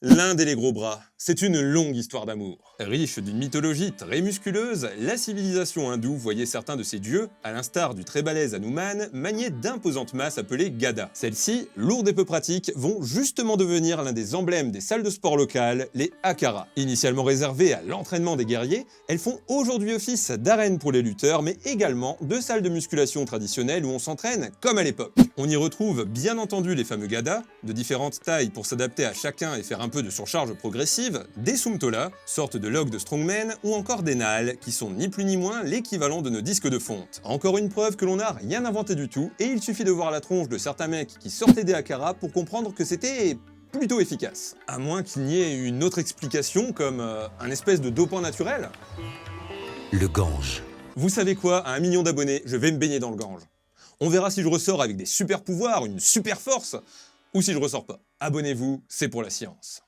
L'Inde et les gros bras, c'est une longue histoire d'amour. Riche d'une mythologie très musculeuse, la civilisation hindoue voyait certains de ses dieux, à l'instar du très balèze Hanuman, manier d'imposantes masses appelées gadas. Celles-ci, lourdes et peu pratiques, vont justement devenir l'un des emblèmes des salles de sport locales, les akharas. Initialement réservées à l'entraînement des guerriers, elles font aujourd'hui office d'arènes pour les lutteurs, mais également de salles de musculation traditionnelles où on s'entraîne comme à l'époque. On y retrouve bien entendu les fameux gadas, de différentes tailles pour s'adapter à chacun et faire un peu de surcharge progressive, des sumtolas, sorte de log de strongman, ou encore des naals, qui sont ni plus ni moins l'équivalent de nos disques de fonte. Encore une preuve que l'on n'a rien inventé du tout, et il suffit de voir la tronche de certains mecs qui sortaient des Akara pour comprendre que c'était plutôt efficace. À moins qu'il n'y ait une autre explication comme un espèce de dopant naturel. Le Gange. Vous savez quoi, à 1 million d'abonnés, je vais me baigner dans le Gange. On verra si je ressors avec des super pouvoirs, une super force, ou si je ressors pas. Abonnez-vous, c'est pour la science.